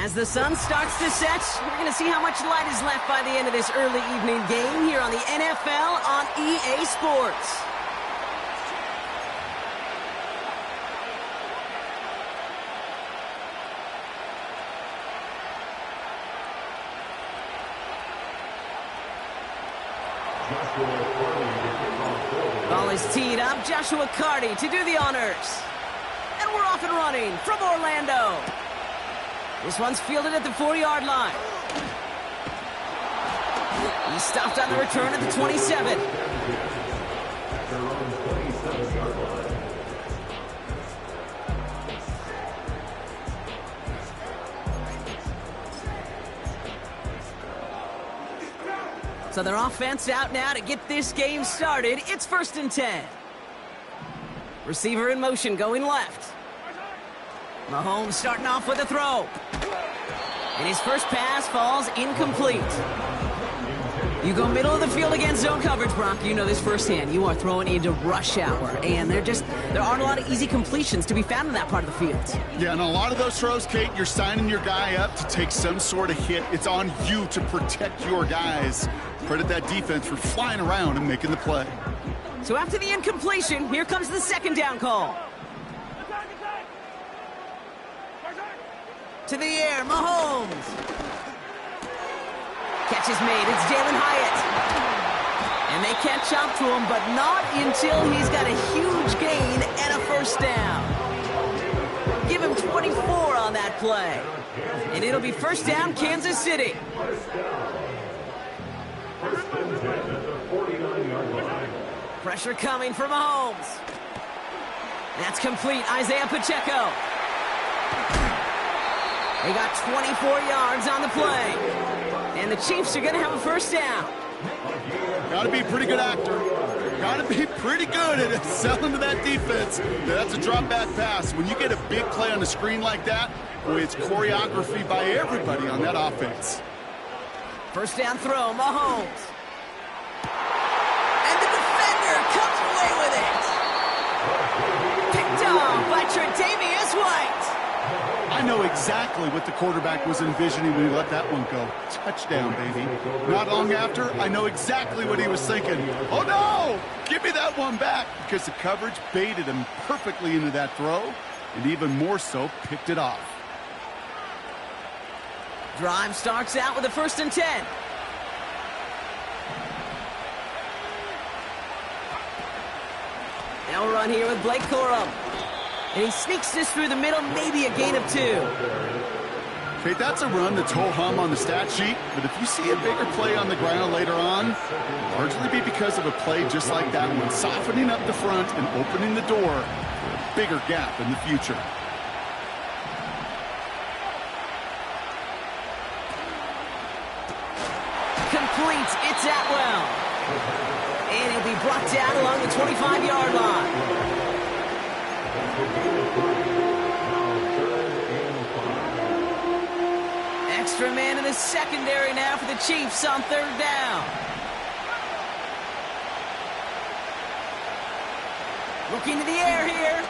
As the sun starts to set, we're going to see how much light is left by the end of this early evening game here on the NFL on EA Sports. Ball is teed up. Joshua Carty to do the honors. And we're off and running from Orlando. This one's fielded at the 4-yard line. He stopped on the return at the 27. So their offense out now to get this game started. It's 1st and 10. Receiver in motion going left. Mahomes starting off with a throw. And his first pass falls incomplete. You go middle of the field against zone coverage, Brock. You know this firsthand. You are throwing into rush hour. And there aren't a lot of easy completions to be found in that part of the field. Yeah, and a lot of those throws, Kate, you're signing your guy up to take some sort of hit. It's on you to protect your guys. Credit that defense for flying around and making the play. So after the incompletion, here comes the 2nd down call. To the air, Mahomes. Catch is made, it's Jalen Hyatt. And they catch up to him, but not until he's got a huge gain and a 1st down. Give him 24 on that play. And it'll be 1st down, Kansas City. Pressure coming for Mahomes. That's complete, Isaiah Pacheco. They got 24 yards on the play. And the Chiefs are going to have a 1st down. Got to be a pretty good actor. Got to be pretty good at selling to that defense. That's a drop-back pass. When you get a big play on the screen like that, boy, it's choreography by everybody on that offense. 1st down throw, Mahomes. And the defender comes away with it. Picked off by Tre'Davious White. I know exactly what the quarterback was envisioning when he let that one go. Touchdown, baby. Not long after, I know exactly what he was thinking. Oh, no! Give me that one back, because the coverage baited him perfectly into that throw, and even more so, picked it off. Drive starts out with a 1st and 10. Now we'll run here with Blake Corum. And he sneaks this through the middle, maybe a gain of 2. Okay, that's a run that's ho-hum on the stat sheet, but if you see a bigger play on the ground later on, it'll largely be because of a play just like that one, softening up the front and opening the door for a bigger gap in the future. Complete, it's Atwell. And he'll be brought down along the 25-yard line. Extra man in the secondary now for the Chiefs on 3rd down. Looking to the air here.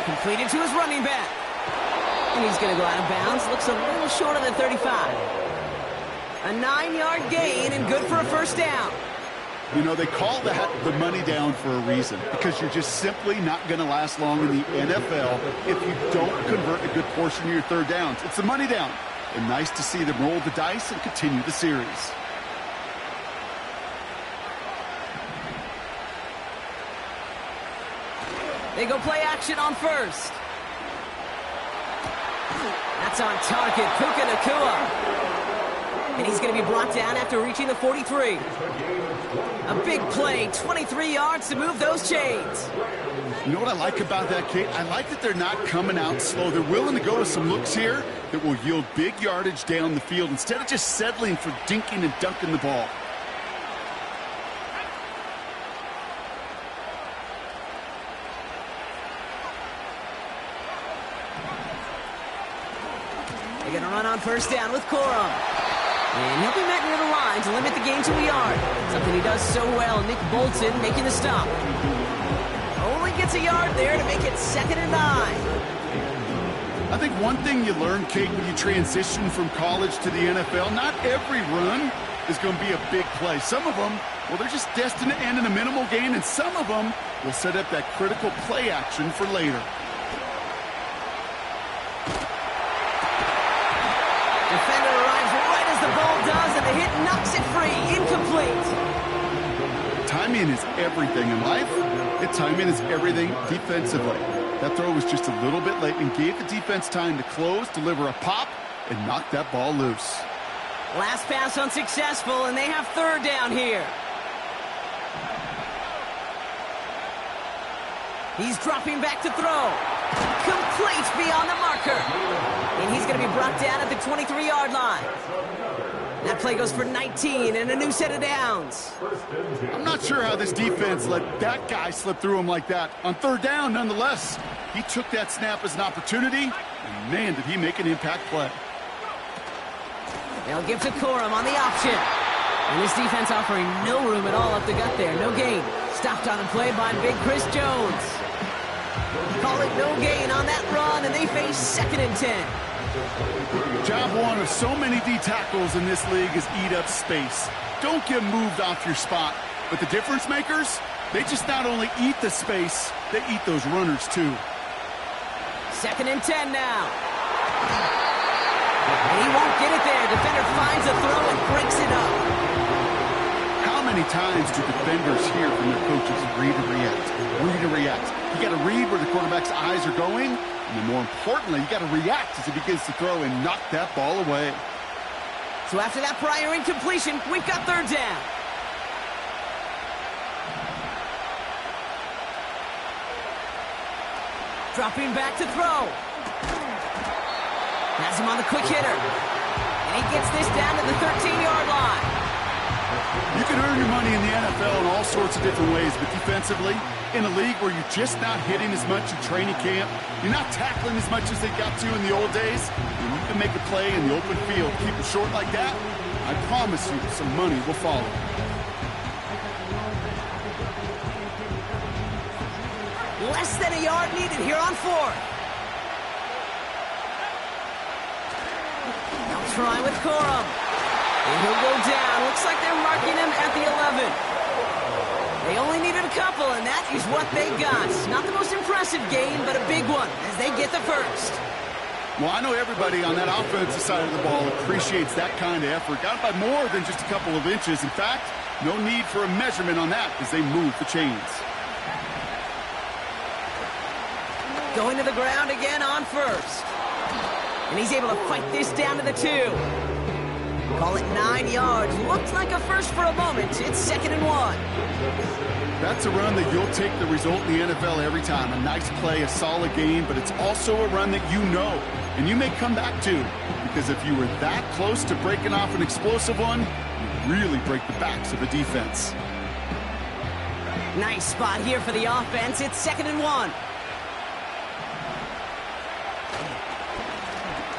Completed to his running back. And he's going to go out of bounds. Looks a little short of the 35. A 9-yard gain and good for a 1st down. You know, they call that the money down for a reason, because you're just simply not going to last long in the NFL if you don't convert a good portion of your 3rd downs. It's the money down. And nice to see them roll the dice and continue the series. They go play action on 1st. That's on target, Puka Nacua. And he's going to be brought down after reaching the 43. A big play, 23 yards to move those chains. You know what I like about that, Kate? I like that they're not coming out slow. They're willing to go with some looks here that will yield big yardage down the field instead of just settling for dinking and dunking the ball. They're going to run on 1st down with Corum. And he'll be met near the line to limit the gain to a yard. Something he does so well. Nick Bolton making the stop. Only gets a yard there to make it 2nd and 9. I think one thing you learn, Kate, when you transition from college to the NFL, not every run is going to be a big play. Some of them, well, they're just destined to end in a minimal gain, and some of them will set up that critical play action for later. Defender arrives right as the ball does, and the hit knocks it free. Incomplete. Timing is everything in life. Timing is everything defensively. That throw was just a little bit late and gave the defense time to close, deliver a pop, and knock that ball loose. Last pass unsuccessful, and they have third down here. He's dropping back to throw. Complete beyond the marker. And he's going to be brought down at the 23-yard line. That play goes for 19 and a new set of downs. I'm not sure how this defense let that guy slip through him like that. On third down, nonetheless, he took that snap as an opportunity, and man, did he make an impact play. They'll give to Corum on the option. And this defense offering no room at all up the gut there. No gain. Stopped on the play by big Chris Jones. Call it no gain on that run, and they face 2nd and 10. Job one of so many D tackles in this league is eat up space. Don't get moved off your spot. But the difference makers, they just not only eat the space, they eat those runners too. 2nd and 10 now. And he won't get it there. Defender finds a throw and breaks it up. How many times do defenders hear from their coaches, read and react, read and react? You got to read where the quarterback's eyes are going, and then more importantly, you got to react as he begins to throw and knock that ball away. So after that prior incompletion, we've got third down. Dropping back to throw. Has him on the quick hitter. And he gets this down to the 13-yard line. You can earn your money in the NFL in all sorts of different ways, but defensively, in a league where you're just not hitting as much in training camp, you're not tackling as much as they got to in the old days, and you can make a play in the open field, keep it short like that, I promise you some money will follow. Less than a yard needed here on fourth. Now try with Corum. And he'll go down. Looks like they're marking him at the 11. They only needed a couple, and that is what they got. Not the most impressive gain, but a big one as they get the first. Well, I know everybody on that offensive side of the ball appreciates that kind of effort. Got it by more than just a couple of inches. In fact, no need for a measurement on that as they move the chains. Going to the ground again on first. And he's able to fight this down to the 2. Call it 9 yards. Looked like a first for a moment. It's 2nd and 1. That's a run that you'll take the result in the NFL every time. A nice play, a solid game, but it's also a run that you know, and you may come back to, because if you were that close to breaking off an explosive one, you really break the backs of a defense. Nice spot here for the offense. It's 2nd and 1.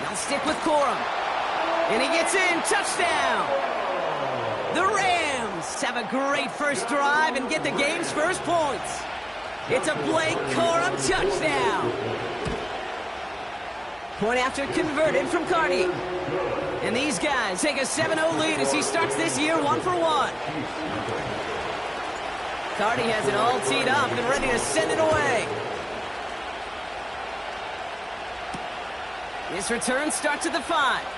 They'll stick with Corum. And he gets in. Touchdown. The Rams have a great first drive and get the game's first points. It's a Blake Corum touchdown. Point after converted from Cardi. And these guys take a 7-0 lead as he starts this year 1 for 1. Cardi has it all teed up and ready to send it away. This return starts at the 5.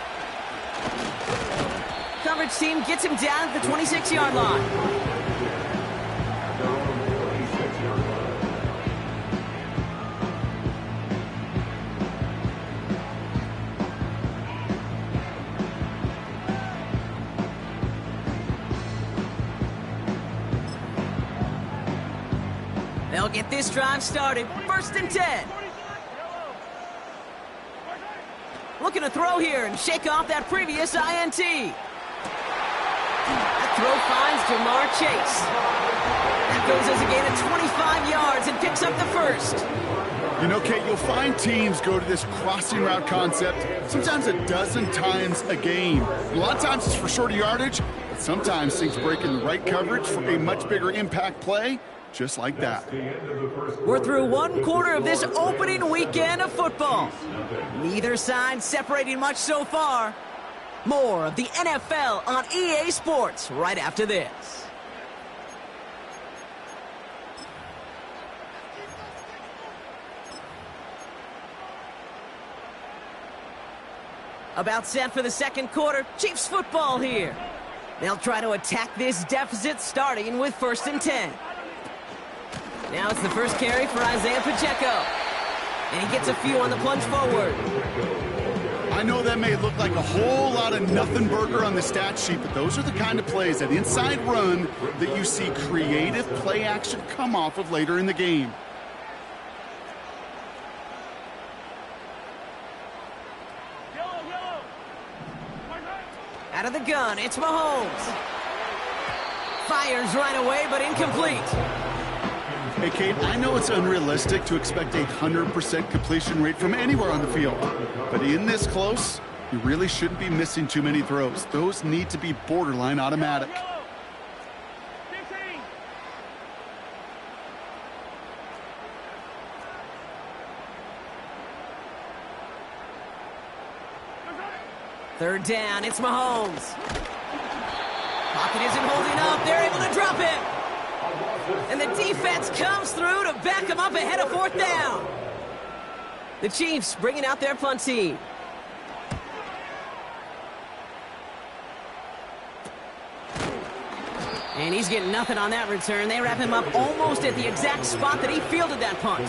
Coverage team gets him down at the 26-yard line. They'll get this drive started. 1st and 10. Looking to throw here and shake off that previous INT. That throw finds Jamar Chase. That goes as a gain of 25 yards and picks up the first. You know, Kate, you'll find teams go to this crossing route concept sometimes a dozen times a game. A lot of times it's for shorter yardage, but sometimes things break in the right coverage for a much bigger impact play. just like that. We're through one quarter of this opening weekend of football. Neither side separating much so far. More of the NFL on EA Sports right after this. About set for the second quarter. Chiefs football here. They'll try to attack this deficit starting with 1st and 10. Now it's the first carry for Isaiah Pacheco. And he gets a few on the plunge forward. I know that may look like a whole lot of nothing burger on the stat sheet, but those are the kind of plays, that inside run, that you see creative play action come off of later in the game. Out of the gun, it's Mahomes. Fires right away, but incomplete. Hey, Kate, I know it's unrealistic to expect a 100% completion rate from anywhere on the field. But in this close, you really shouldn't be missing too many throws. Those need to be borderline automatic. Third down, it's Mahomes. Pocket isn't holding up. They're able to drop it. And the defense comes through to back him up ahead of 4th down. The Chiefs bringing out their punt team. And he's getting nothing on that return. They wrap him up almost at the exact spot that he fielded that punt.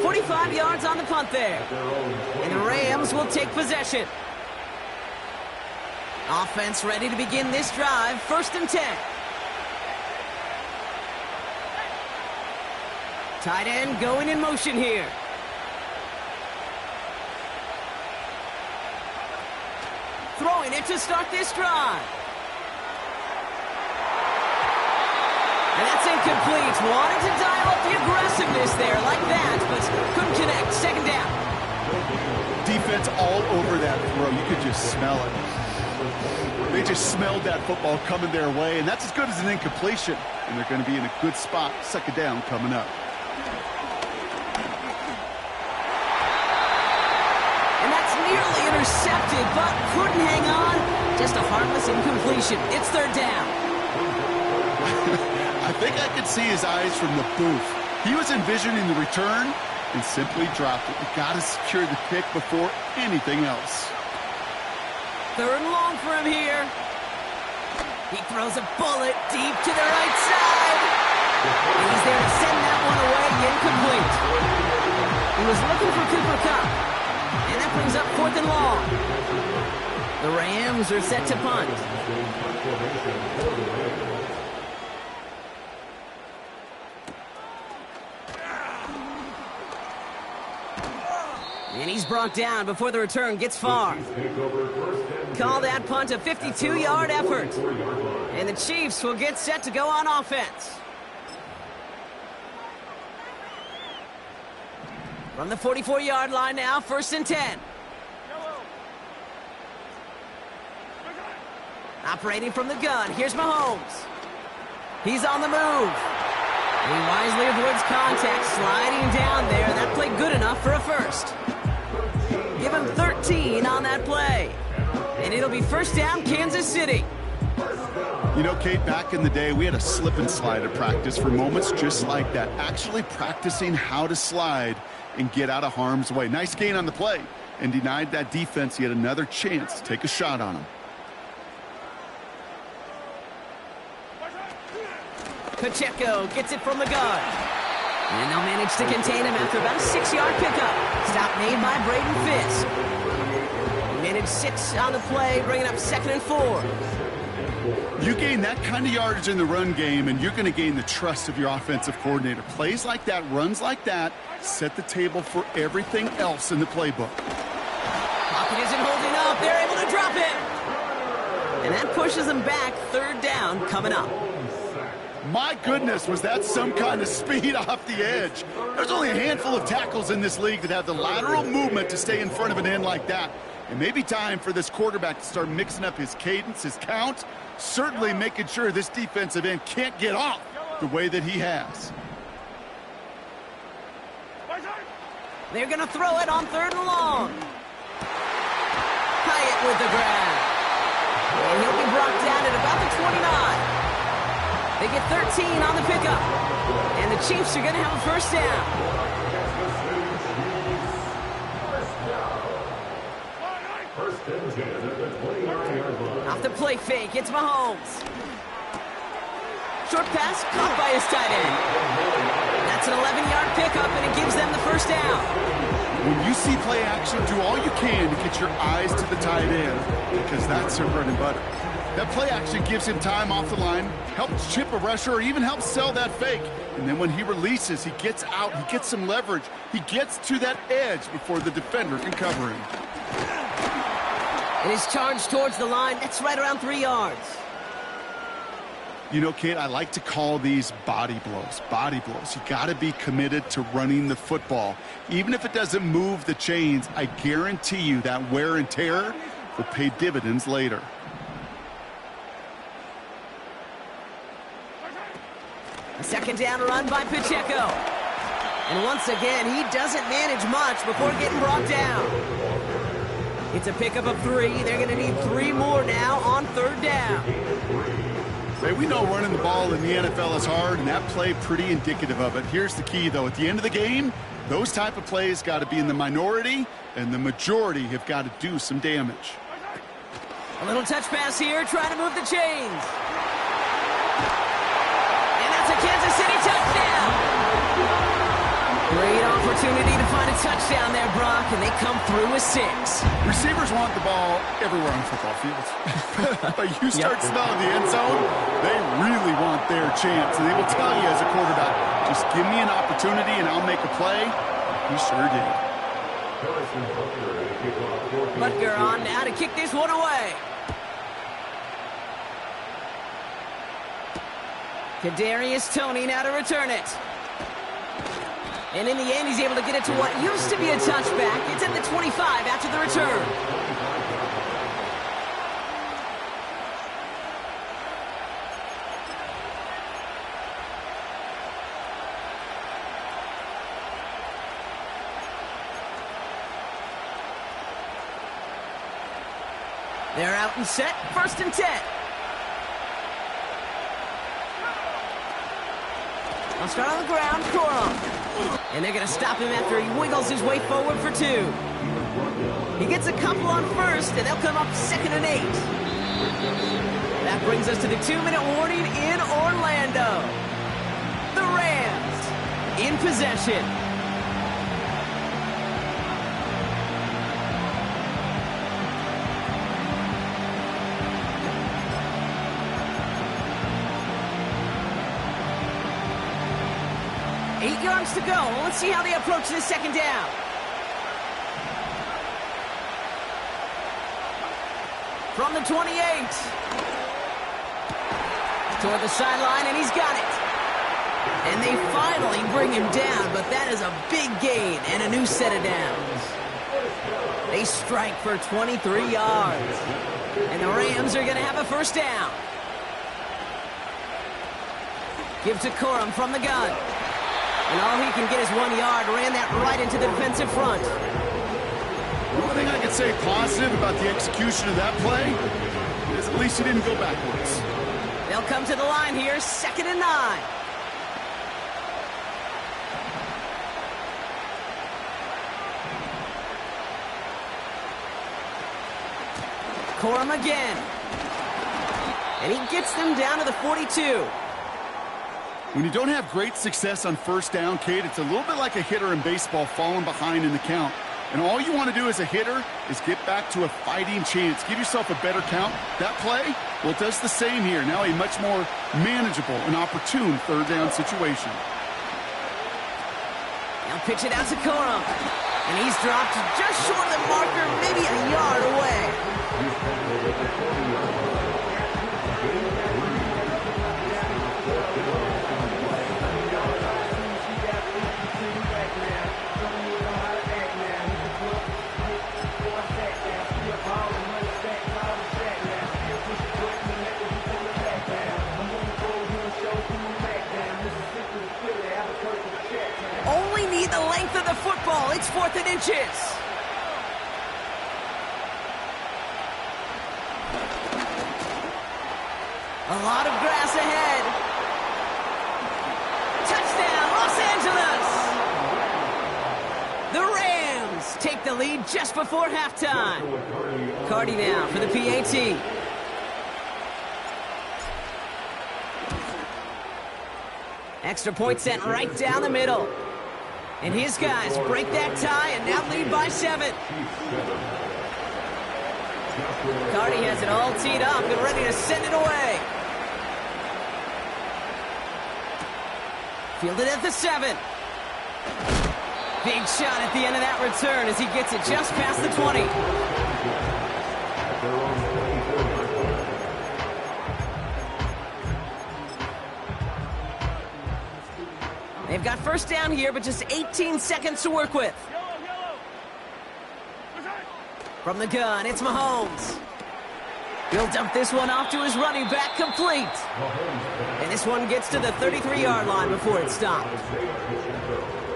45 yards on the punt there. And the Rams will take possession. Offense ready to begin this drive. 1st and 10. Tight end going in motion here. Throwing it to start this drive. And that's incomplete. Wanted to dial up the aggressiveness there like that, but couldn't connect. 2nd down. Defense all over that throw. You could just smell it. They just smelled that football coming their way, and that's as good as an incompletion. And they're going to be in a good spot. 2nd down coming up. And that's nearly intercepted, but couldn't hang on. Just a harmless incompletion. It's 3rd down. I think I could see his eyes from the booth. He was envisioning the return and simply dropped it. You got to secure the pick before anything else. 3rd and long for him here. He throws a bullet deep to the right side. And he's there to send that one away, incomplete. He was looking for Cooper Kupp. And that brings up 4th and long. The Rams are set to punt. And he's brought down before the return gets far. Call that punt a 52-yard effort. And the Chiefs will get set to go on offense. From the 44-yard line now, 1st and 10. Operating from the gun, here's Mahomes. He's on the move. He wisely avoids contact, sliding down there. That play good enough for a first. Give him 13 on that play. And it'll be 1st down, Kansas City. You know, Kate, back in the day, we had a slip and slide at practice for moments just like that. Actually practicing how to slide and get out of harm's way. Nice gain on the play, and denied that defense yet another chance to take a shot on him. Pacheco gets it from the gun. And they'll manage to contain him after about a 6-yard pickup. Stop made by Braden Fisk. Managed 6 on the play, bringing up 2nd and 4. You gain that kind of yardage in the run game, and you're going to gain the trust of your offensive coordinator. Plays like that, runs like that, set the table for everything else in the playbook. Pocket isn't holding up. They're able to drop it. And that pushes them back. 3rd down coming up. My goodness, was that some kind of speed off the edge. There's only a handful of tackles in this league that have the lateral movement to stay in front of an end like that. It may be time for this quarterback to start mixing up his cadence, his count, certainly making sure this defensive end can't get off. the way that he has. They're going to throw it on 3rd and long. Hyatt with the grab. And he'll be brought down at about the 29. They get 13 on the pickup. And the Chiefs are going to have a first down. Off the play fake, it's Mahomes. Short pass caught by his tight end. That's an 11-yard pickup, and it gives them the first down. When you see play action, do all you can to get your eyes to the tight end, because that's their bread and butter. That play action gives him time off the line, helps chip a rusher, or even helps sell that fake. And then when he releases, he gets out, he gets some leverage. He gets to that edge before the defender can cover him. And his charge towards the line, that's right around 3 yards. You know, Kate, I like to call these body blows. Body blows. You got to be committed to running the football. Even if it doesn't move the chains, I guarantee you that wear and tear will pay dividends later. A second down run by Pacheco. And once again, he doesn't manage much before getting brought down. It's a pickup of 3. They're going to need 3 more now on 3rd down. Hey, we know running the ball in the NFL is hard, and that play pretty indicative of it. Here's the key, though. At the end of the game, those type of plays got to be in the minority, and the majority have got to do some damage. A little touch pass here, trying to move the chains. And that's a Kansas City touchdown. Great opportunity to find a touchdown there, Brock, and they come through with 6. Receivers want the ball everywhere on football fields. But you start smelling the end zone, they really want their chance. And they will tell you as a quarterback, just give me an opportunity and I'll make a play. He sure did. Butker on now to kick this one away. Kadarius Toney now to return it. And in the end, he's able to get it to what used to be a touchback. It's at the 25 after the return. They're out and set, 1st and 10. I'll start on the ground, Corum. And they're going to stop him after he wiggles his way forward for 2. He gets a couple on 1st, and they'll come up 2nd and 8. That brings us to the 2-minute warning in Orlando. The Rams in possession. Eight yards to go. Let's see how they approach this 2nd down. From the 28. Toward the sideline, and he's got it. And they finally bring him down, but that is a big gain and a new set of downs. They strike for 23 yards. And the Rams are going to have a first down. Give to Corum from the gun. And all he can get is 1 yard. Ran that right into the defensive front. One thing I can say positive about the execution of that play is at least he didn't go backwards. They'll come to the line here, 2nd and 9. Corum again. And he gets them down to the 42. When you don't have great success on 1st down, Kate, it's a little bit like a hitter in baseball falling behind in the count. And all you want to do as a hitter is get back to a fighting chance. Give yourself a better count. That play, well, it does the same here. Now a much more manageable and opportune 3rd down situation. Now pitch it out to Corum. And he's dropped just short of the marker, maybe a yard away. ball. It's 4th and inches. A lot of grass ahead. Touchdown, Los Angeles! The Rams take the lead just before halftime. Cardi now for the PAT. Extra point sent right down the middle. And his guys break that tie and now lead by 7. Cardi has it all teed up and ready to send it away. Fielded at the 7. Big shot at the end of that return as he gets it just past the 20. They've got first down here, but just 18 seconds to work with. From the gun, it's Mahomes. He'll dump this one off to his running back, complete. And this one gets to the 33-yard line before it's stopped.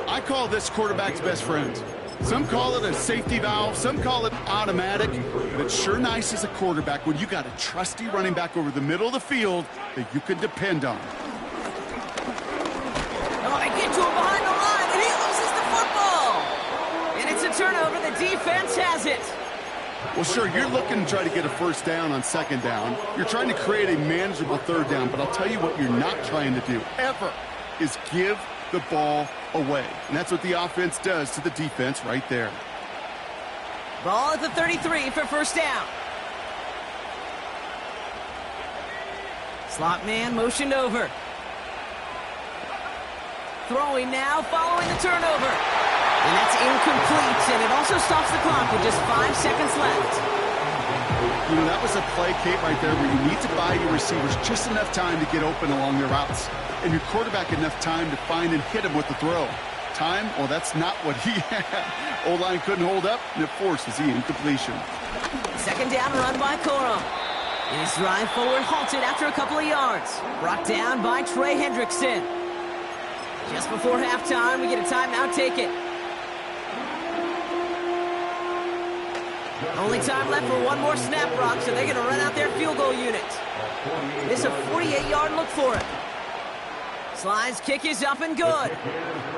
I call this quarterback's best friend. Some call it a safety valve, some call it automatic, but it's sure nice as a quarterback when you got a trusty running back over the middle of the field that you can depend on. Oh, they get to him behind the line, and he loses the football. And it's a turnover. The defense has it. Well, sure, you're looking to try to get a first down on second down. You're trying to create a manageable third down, but I'll tell you what you're not trying to do, ever, is give the ball away. And that's what the offense does to the defense right there. Ball at the 33 for first down. Slot man motioned over. Throwing now, following the turnover. And that's incomplete, and it also stops the clock with just 5 seconds left. You know, that was a play, Kate, right there, where you need to buy your receivers just enough time to get open along their routes. And your quarterback enough time to find and hit him with the throw. Time? Well, that's not what he had. O-line couldn't hold up, and it forces the incompletion. Second down run by Corum. And his drive forward halted after a couple of yards. Brought down by Trey Hendrickson. Just before halftime, we get a timeout taken. Only time left for one more snap, Brock, so they're going to run out their field goal unit. This is a 48-yard look for it. Slide's kick is up and good.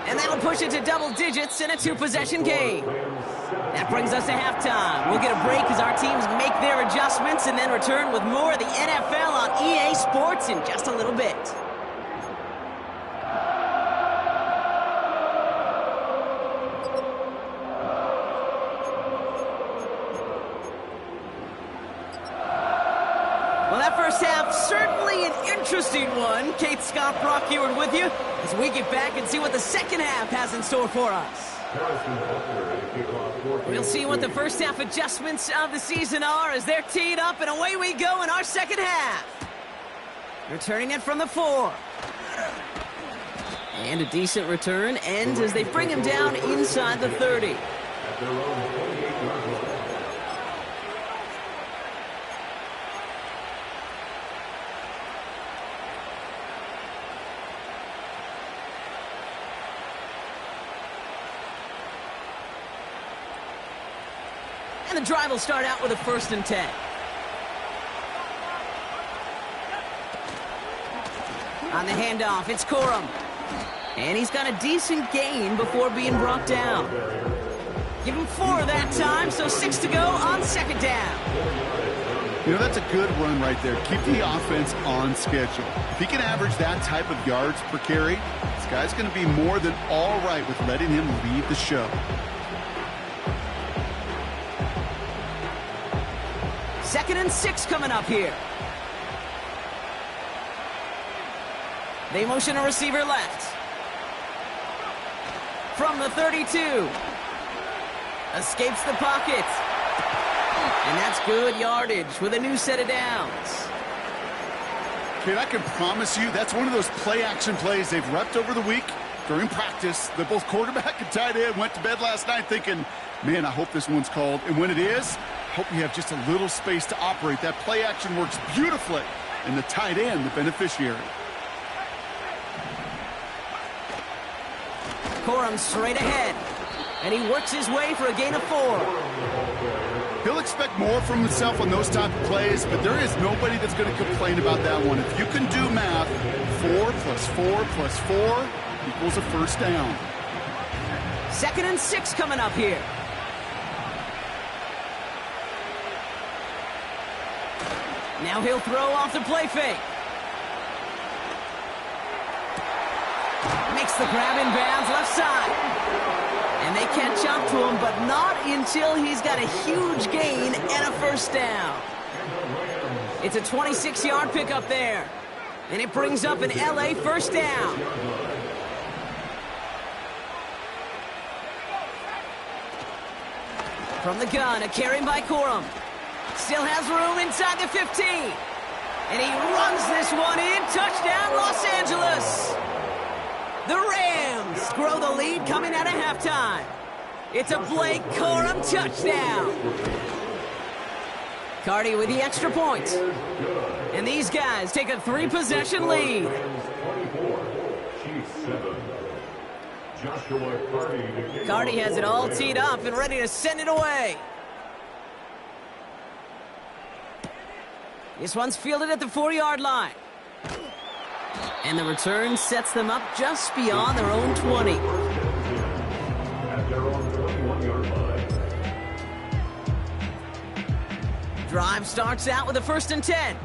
And that'll push it to double digits in a 2-possession game. That brings us to halftime. We'll get a break as our teams make their adjustments and then return with more of the NFL on EA Sports in just a little bit. Well, that first half, certainly an interesting one. Kate, Scott, Brock Eward with you as we get back and see what the second half has in store for us. We'll see what the first half adjustments of the season are as they're teed up, and away we go in our second half. Returning it from the 4. And a decent return ends as they bring him down inside the 30. And the drive will start out with a 1st and 10. On the handoff, it's Corum. And he's got a decent gain before being brought down. Give him 4 that time, so 6 to go on second down. You know, that's a good run right there. Keep the offense on schedule. If he can average that type of yards per carry, this guy's going to be more than all right with letting him lead the show. 2nd and 6 coming up here. They motion a receiver left. From the 32. Escapes the pocket. And that's good yardage with a new set of downs. Kid, I can promise you that's one of those play-action plays they've repped over the week during practice. That both quarterback and tight end went to bed last night thinking, man, I hope this one's called. And when it is, I hope you have just a little space to operate. That play-action works beautifully, and the tight end, the beneficiary. Corum straight ahead. And he works his way for a gain of 4. He'll expect more from himself on those type of plays, but there is nobody that's going to complain about that one. If you can do math, 4 plus 4 plus 4 equals a first down. 2nd and 6 coming up here. Now he'll throw off the play fake. Makes the grab in bounds left side. And they catch up to him, but not until he's got a huge gain and a first down. It's a 26-yard pickup there. And it brings up an LA first down. From the gun, a carry by Corum. Still has room inside the 15. And he runs this one in. Touchdown, Los Angeles. The Rams grow the lead coming out of halftime. It's a Blake Corum touchdown. Cardi with the extra point. And these guys take a 3-possession lead. Cardi has it all teed up and ready to send it away. This one's fielded at the 4-yard line. And the return sets them up just beyond their own 20. At their own 21-yard line. Drive starts out with a 1st and 10.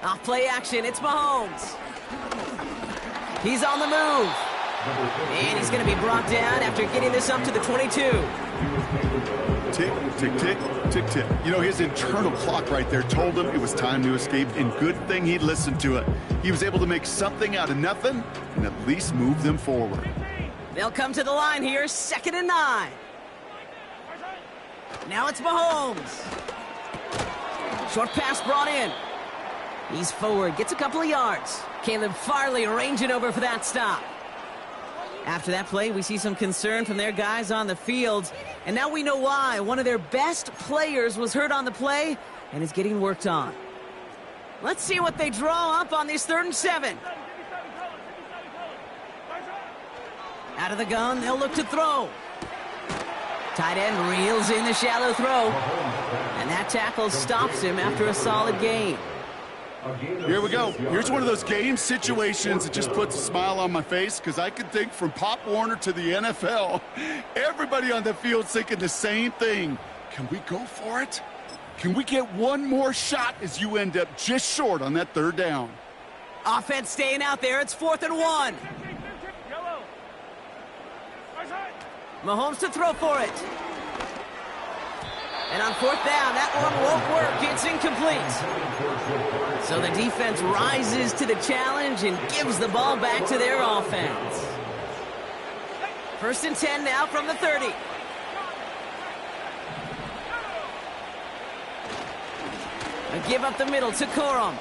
Off play action, it's Mahomes. He's on the move. And he's going to be brought down after getting this up to the 22. Tick, tick, tick, tick, tick. You know, his internal clock right there told him it was time to escape, and good thing he listened to it. He was able to make something out of nothing and at least move them forward. They'll come to the line here, 2nd and 9. Now it's Mahomes. Short pass brought in. He's forward, gets a couple of yards. Caleb Farley ranging over for that stop. After that play, we see some concern from their guys on the field. And now we know why. One of their best players was hurt on the play and is getting worked on. Let's see what they draw up on this 3rd and 7. Out of the gun, they'll look to throw. Tight end reels in the shallow throw. And that tackle stops him after a solid gain. Here we go. Here's one of those game situations that just puts a smile on my face, because I can think from Pop Warner to the NFL, everybody on the field thinking the same thing. Can we go for it? Can we get one more shot as you end up just short on that 3rd down? Offense staying out there. It's 4th and 1. Mahomes to throw for it. And on 4th down, that one won't work. It's incomplete. So the defense rises to the challenge and gives the ball back to their offense. 1st and 10 now from the 30. A give up the middle to Corum.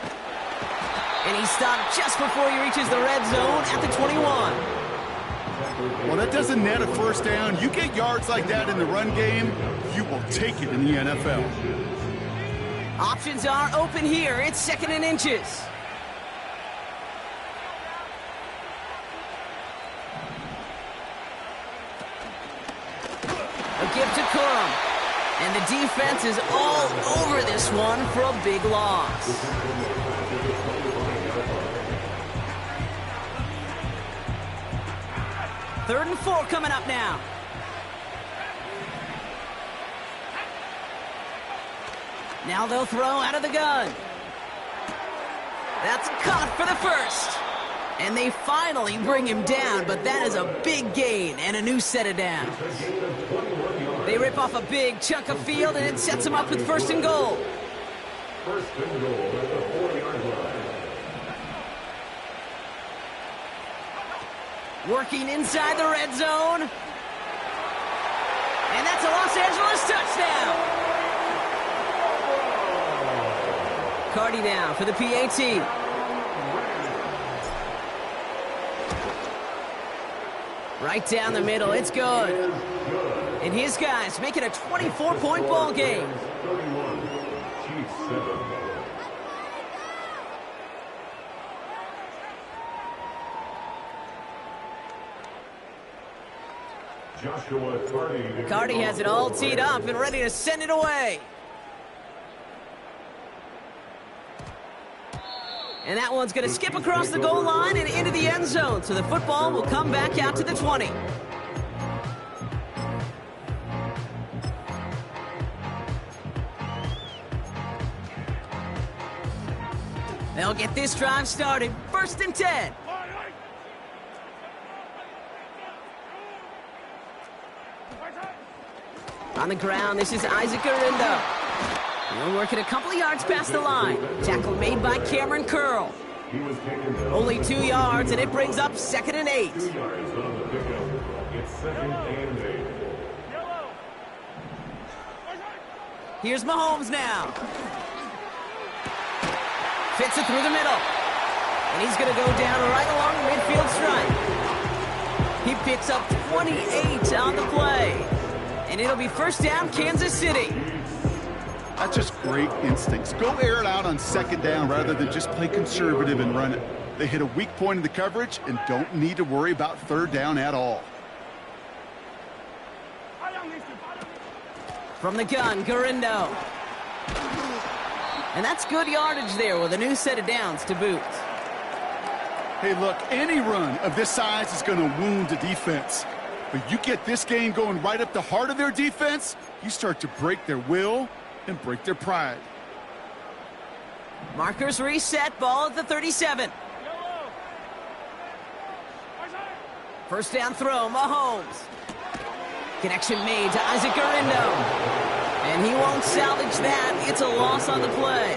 And he stopped just before he reaches the red zone at the 21. Well, that doesn't net a first down. You get yards like that in the run game, you will take it in the NFL. Options are open here. It's 2nd and inches. A give to Corum. And the defense is all over this one for a big loss. Third and 4 coming up now. Now they'll throw out of the gun. That's caught for the first. And they finally bring him down, but that is a big gain and a new set of downs. They rip off a big chunk of field, and it sets them up with 1st and goal. 1st and goal at the 4-yard line. Working inside the red zone. And that's a Los Angeles touchdown. Cardi now for the PAT. Right down the middle, it's good. And his guys make it a 24-point ball game. 31, Chiefs 7. Joshua Cardi. Cardi has it all teed up and ready to send it away. And that one's going to skip across the goal line and into the end zone, so the football will come back out to the 20. They'll get this drive started. 1st and 10. On the ground, this is Isaac Arindo. He'll work it a couple of yards past the line. Tackle made by Cameron Curl. Only 2 yards, and it brings up 2nd and 8. 2 yards on the pickup. It's 2nd and 8. Here's Mahomes now. Fits it through the middle. And he's going to go down right along the midfield stripe. He picks up 28 on the play. And it'll be 1st down, Kansas City. That's just great instincts. Go air it out on 2nd down rather than just play conservative and run it. They hit a weak point in the coverage and don't need to worry about 3rd down at all. From the gun, Garindo. And that's good yardage there with a new set of downs to boot. Hey, look, any run of this size is going to wound the defense. But you get this game going right up the heart of their defense, you start to break their will and break their pride. Markers reset, ball at the 37. 1st down throw, Mahomes. Connection made to Isaac Garindo. And he won't salvage that. It's a loss on the play.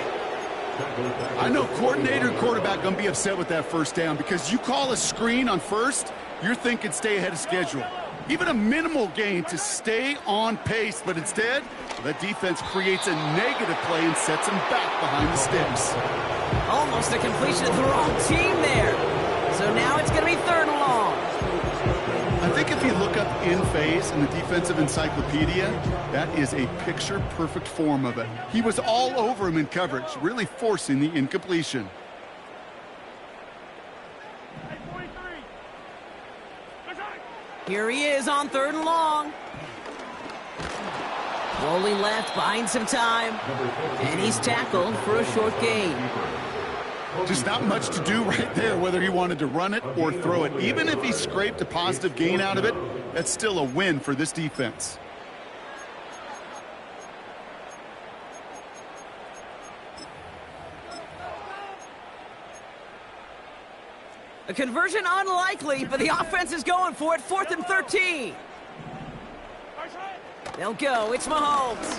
I know coordinator and quarterback going to be upset with that 1st down because you call a screen on 1st, you're thinking stay ahead of schedule. Even a minimal gain to stay on pace, but instead, the defense creates a negative play and sets them back behind the sticks. Almost a completion of the wrong team there. So now it's going to be 3rd and long. I think if you look up in phase in the defensive encyclopedia, that is a picture-perfect form of it. He was all over him in coverage, really forcing the incompletion. Here he is on 3rd and long. Rolling left, buying some time. And he's tackled for a short gain. Just not much to do right there, whether he wanted to run it or throw it. Even if he scraped a positive gain out of it, that's still a win for this defense. A conversion unlikely, but the offense is going for it. 4th and 13. They'll go. It's Mahomes.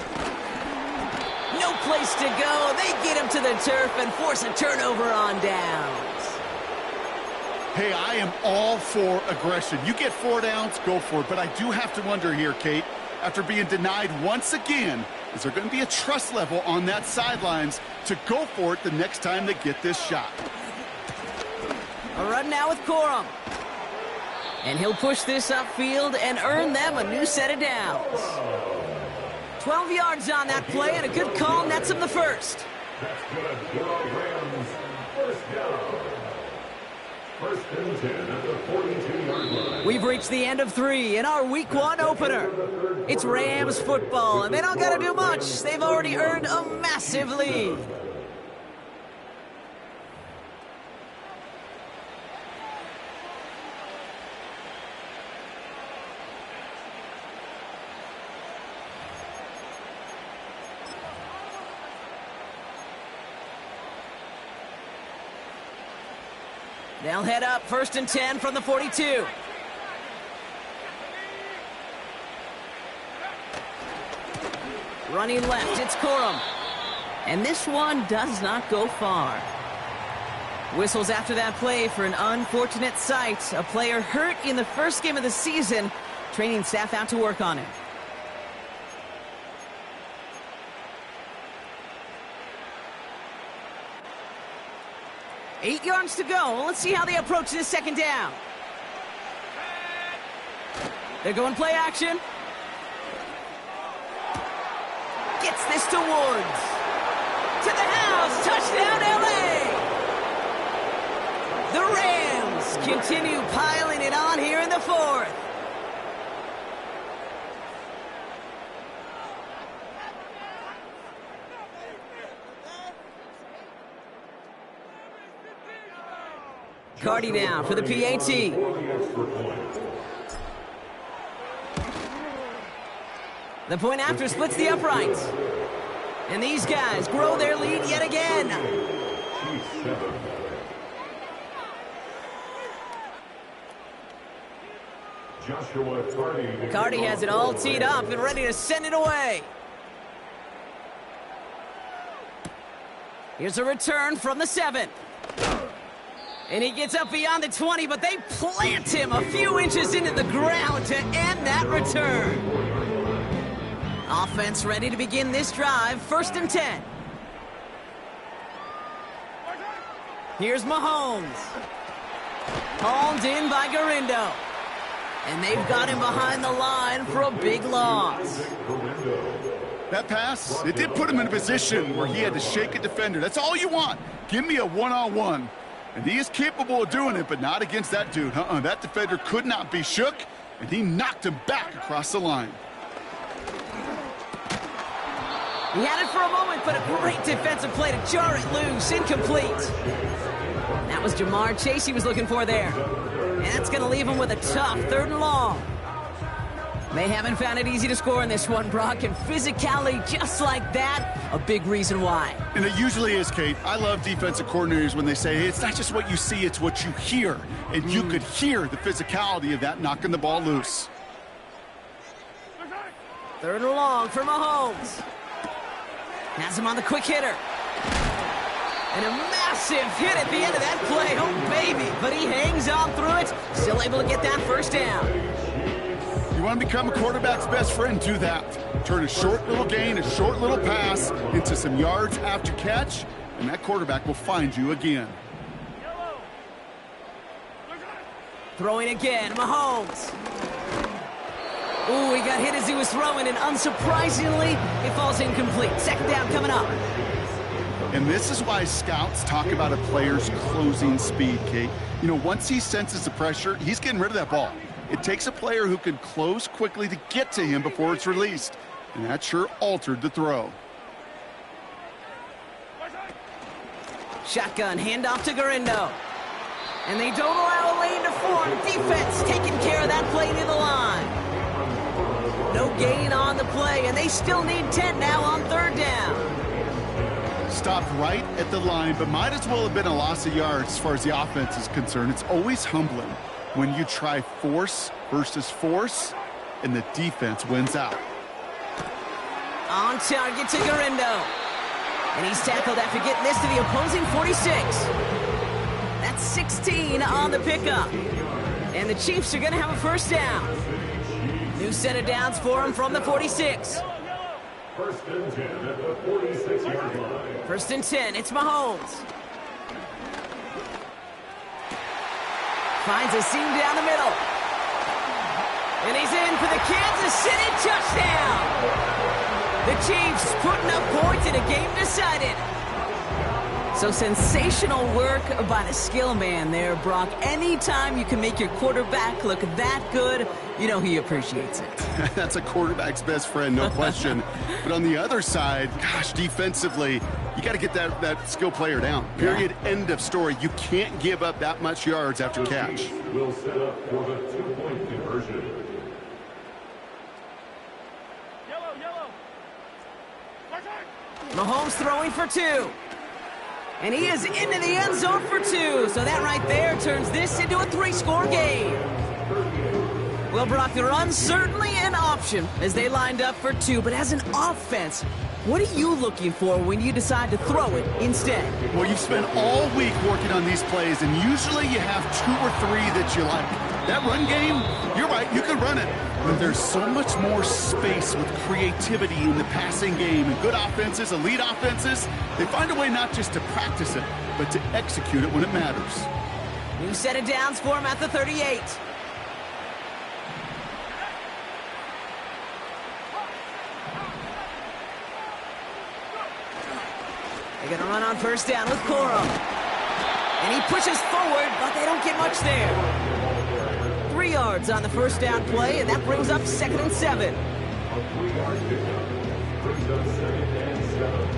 No place to go. They get him to the turf and force a turnover on downs. Hey, I am all for aggression. You get 4 downs, go for it. But I do have to wonder here, Kate, after being denied once again, is there going to be a trust level on that sidelines to go for it the next time they get this shot? A run now with Corum. And he'll push this upfield and earn them a new set of downs. 12 yards on that play, and a good call nets him the 1st. That's good for the Rams. 1st down. 1st and 10 at the 42-yard line. We've reached the end of 3 in our Week 1 opener. It's Rams football, and they don't got to do much. They've already earned a massive lead. They'll head up 1st and 10 from the 42. Running left, it's Corum. And this one does not go far. Whistles after that play for an unfortunate sight. A player hurt in the 1st game of the season. Training staff out to work on it. Eight yards to go. Let's see how they approach this 2nd down. They're going play action. Gets this to Woods. To the house. Touchdown, LA. The Rams continue piling it on here in the 4th. Cardi now for the PAT. The point after splits the uprights. And these guys grow their lead yet again. Cardi has it all teed up and ready to send it away. Here's a return from the 7. And he gets up beyond the 20, but they plant him a few inches into the ground to end that return. Offense ready to begin this drive, 1st and 10. Here's Mahomes. Hauled in by Garindo. And they've got him behind the line for a big loss. That pass, it did put him in a position where he had to shake a defender. That's all you want. Give me a one-on-one. And he is capable of doing it, but not against that dude. That defender could not be shook, and he knocked him back across the line. He had it for a moment, but a great defensive play to jar it loose. Incomplete. That was Jamar Chase he was looking for there. And that's going to leave him with a tough 3rd and long. They haven't found it easy to score in this one, Brock, and physicality just like that, a big reason why. And it usually is, Kate. I love defensive coordinators when they say, hey, it's not just what you see, it's what you hear. And you could hear the physicality of that knocking the ball loose. 3rd and long for Mahomes. Has him on the quick hitter. And a massive hit at the end of that play. Oh, baby. But he hangs on through it. Still able to get that 1st down. You want to become a quarterback's best friend, do that. Turn a short little gain, a short little pass into some yards after catch, and that quarterback will find you again. Throwing again, Mahomes. Ooh, he got hit as he was throwing, and unsurprisingly, it falls incomplete. 2nd down coming up. And this is why scouts talk about a player's closing speed, Kate. You know, once he senses the pressure, he's getting rid of that ball. It takes a player who can close quickly to get to him before it's released. And that sure altered the throw. Shotgun, handoff to Garindo. And they don't allow a lane to form. Defense taking care of that play near the line. No gain on the play, and they still need 10 now on 3rd down. Stopped right at the line, but might as well have been a loss of yards as far as the offense is concerned. It's always humbling when you try force versus force, and the defense wins out. On target to Garindo. And he's tackled after getting this to the opposing 46. That's 16 on the pickup. And the Chiefs are going to have a 1st down. New set of downs for him from the 46. 1st and 10 at the 46-yard line. 1st and 10, it's Mahomes. Finds a seam down the middle. And he's in for the Kansas City touchdown. The Chiefs putting up points in a game decided. So sensational work by the skill man there, Brock. Anytime you can make your quarterback look that good, you know he appreciates it. That's a quarterback's best friend, no question. But on the other side, gosh, defensively, you got to get that skill player down. Period. Yeah. End of story. You can't give up that much yards after catch. Will set up for the 2-point conversion. Mahomes throwing for 2. And he is into the end zone for 2. So that right there turns this into a 3-score game. Well, Brock, the run's certainly an option as they lined up for 2. But as an offense, what are you looking for when you decide to throw it instead? Well, you've spent all week working on these plays, and usually you have 2 or 3 that you like. That run game, you're right, you can run it. But there's so much more space with creativity in the passing game. And good offenses, elite offenses, they find a way not just to practice it, but to execute it when it matters. New set of downs for him at the 38. They're going to run on 1st down with Corum. And he pushes forward, but they don't get much there. 3 yards on the 1st down play, and that brings up 2nd and 7. A 3-yard pickup brings up 2nd and 7.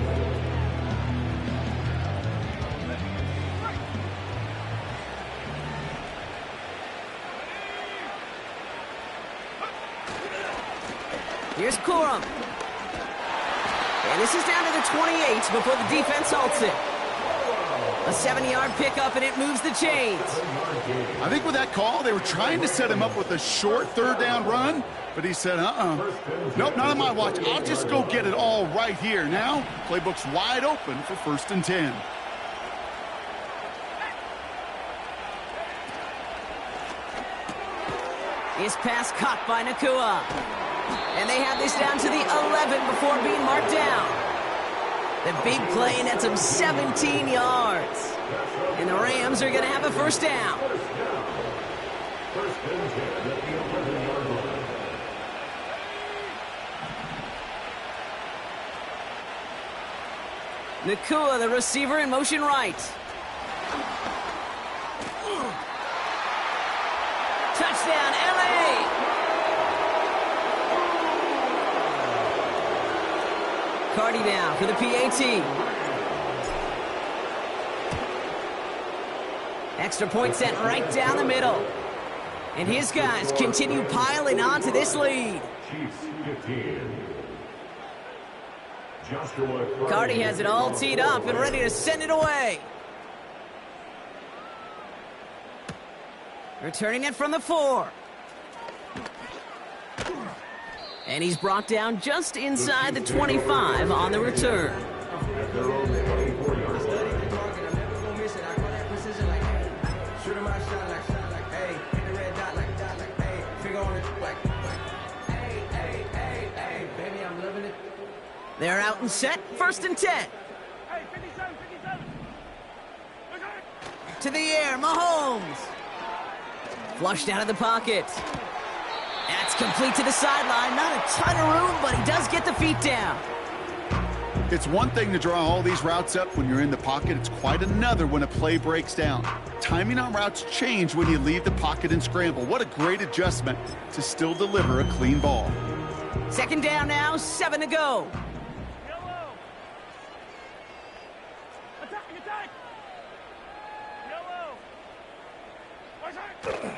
Here's Corum. And this is down to the 28 before the defense halts it. A 7-yard pickup, and it moves the chains. I think with that call, they were trying to set him up with a short third down run, but he said, nope, not on my watch. I'll just go get it all right here. Now, playbook's wide open for 1st and 10. His pass caught by Nakua. And they have this down to the 11 before being marked down. The big play nets him 17 yards. And the Rams are going to have a 1st down. 1st and 10 at the 11-yard line. Nakua, the receiver, in motion right. Touchdown, LA! Cardi down for the PAT. Extra point sent right down the middle. And his guys continue piling onto this lead. Chiefs 15. Joshua Cardi has it all teed up and ready to send it away. Returning it from the 4. And he's brought down just inside the 25 on the return. at their own 24-yard line. They're out and set, 1st and 10. To the air, Mahomes. Flushed out of the pocket. That's complete to the sideline. Not a ton of room, but he does get the feet down. It's one thing to draw all these routes up when you're in the pocket. It's quite another when a play breaks down. Timing on routes change when you leave the pocket and scramble. What a great adjustment to still deliver a clean ball. 2nd down now, 7 to go.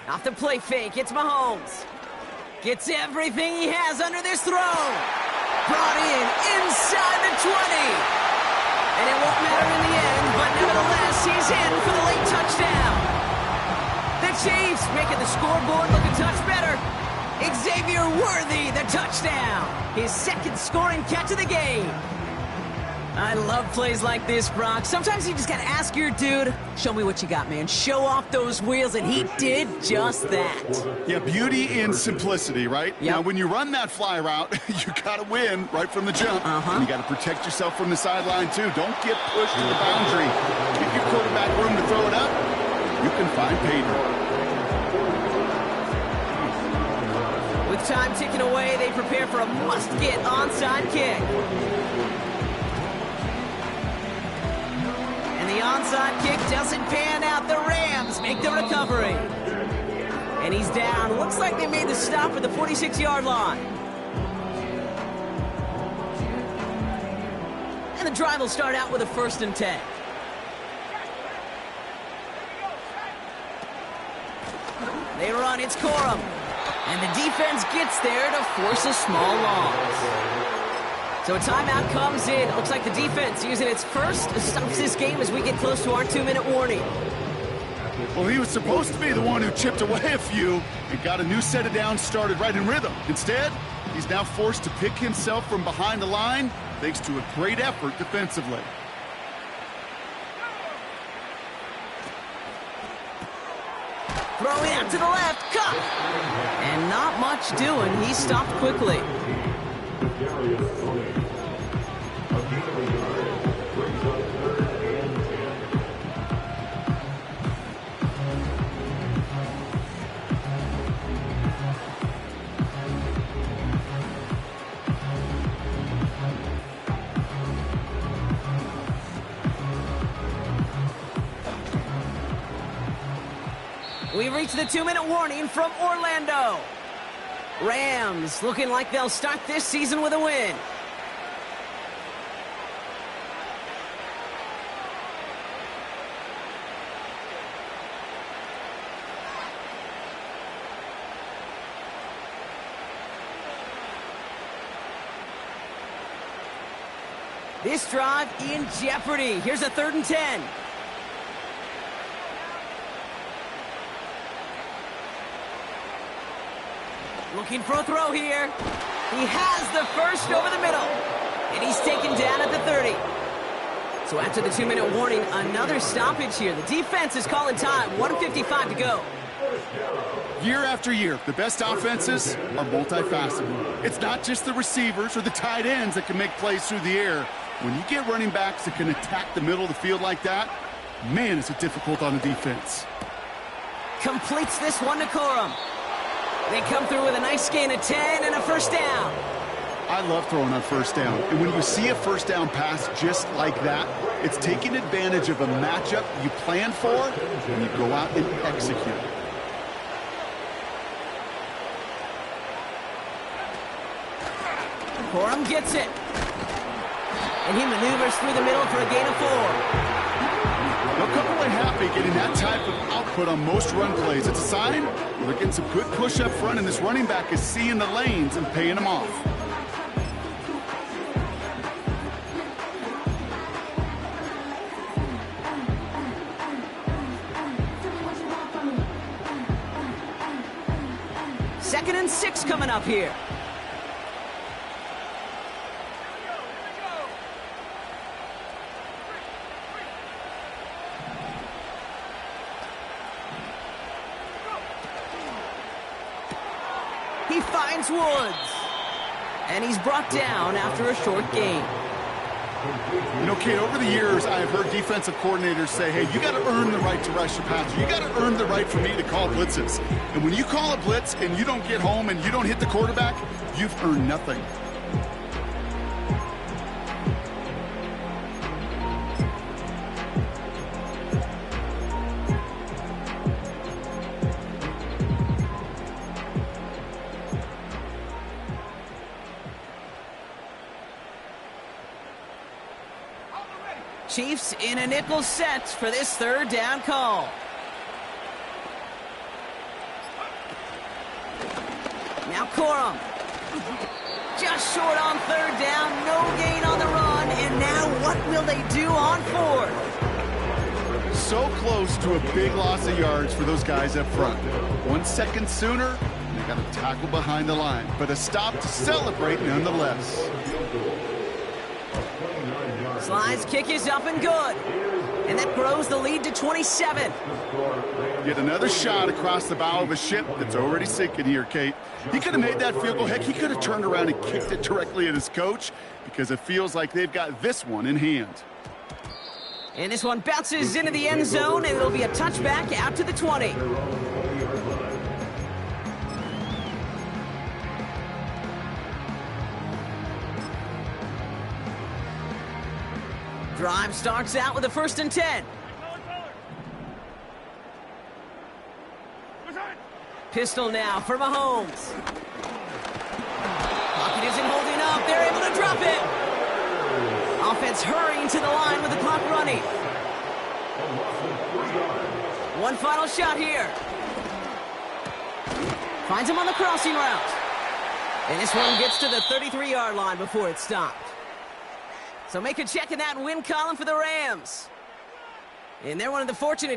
Off the play fake, it's Mahomes. Gets everything he has under this throw. Brought in inside the 20. And it won't matter in the end, but nevertheless, he's in for the late touchdown. The Chiefs making the scoreboard look a touch better. Xavier Worthy, the touchdown. His 2nd scoring catch of the game. I love plays like this, Brock. Sometimes you just gotta ask your dude, show me what you got, man. Show off those wheels, and he did just that. Yeah, beauty in simplicity, right? Yep. Now, when you run that fly route, you gotta win right from the jump. And you gotta protect yourself from the sideline, too. Don't get pushed to the boundary. Give your quarterback room to throw it up. You can find pay dirt. With time ticking away, they prepare for a must-get onside kick. The onside kick doesn't pan out. The Rams make the recovery. And he's down. Looks like they made the stop at the 46-yard line. And the drive will start out with a 1st and 10. They run, it's Corum. And the defense gets there to force a small loss. So a timeout comes in. Looks like the defense using its first stops this game as we get close to our 2-minute warning. Well, he was supposed to be the one who chipped away a few and got a new set of downs started right in rhythm. Instead, he's now forced to pick himself from behind the line thanks to a great effort defensively. Throwing out to the left, cut! And not much doing. He stopped quickly. We reach the 2-minute warning from Orlando. Rams looking like they'll start this season with a win. This drive in jeopardy. Here's a 3rd and 10. Looking for a throw here. He has the first over the middle. And he's taken down at the 30. So after the 2-minute warning, another stoppage here. The defense is calling time. 1:55 to go. Year after year, the best offenses are multifaceted. It's not just the receivers or the tight ends that can make plays through the air. When you get running backs that can attack the middle of the field like that, man, is it difficult on the defense. Completes this one to Corum. They come through with a nice gain of 10 and a first down. I love throwing on first down. And when you see a first down pass just like that, it's taking advantage of a matchup you plan for, and you go out and execute. Corum gets it. And he maneuvers through the middle for a gain of 4. They'll come away happy getting that type of output on most run plays. It's a sign they're getting some good push up front, and this running back is seeing the lanes and paying them off. Second and 6 coming up here. He finds Woods. And he's brought down after a short gain. You know, Kate, over the years, I've heard defensive coordinators say, hey, you got to earn the right to rush the passer. You got to earn the right for me to call blitzes. And when you call a blitz and you don't get home and you don't hit the quarterback, you've earned nothing. Chiefs in a nickel set for this 3rd down call. Now Corum. Just short on 3rd down, no gain on the run, and now what will they do on 4th? So close to a big loss of yards for those guys up front. 1 second sooner, and they got to tackle behind the line. But a stop to celebrate nonetheless. Sly's kick is up and good. And that grows the lead to 27. Yet another shot across the bow of a ship that's already sinking here, Kate. He could have made that field goal. Heck, he could have turned around and kicked it directly at his coach, because it feels like they've got this one in hand. And this one bounces into the end zone, and it'll be a touchback out to the 20. Drive starts out with a 1st and 10. Pistol now for Mahomes. Pocket isn't holding up. They're able to drop it. Offense hurrying to the line with the clock running. One final shot here. Finds him on the crossing route. And this one gets to the 33-yard line before it's stopped. So make a check in that win column for the Rams. And they're one of the fortunate teams.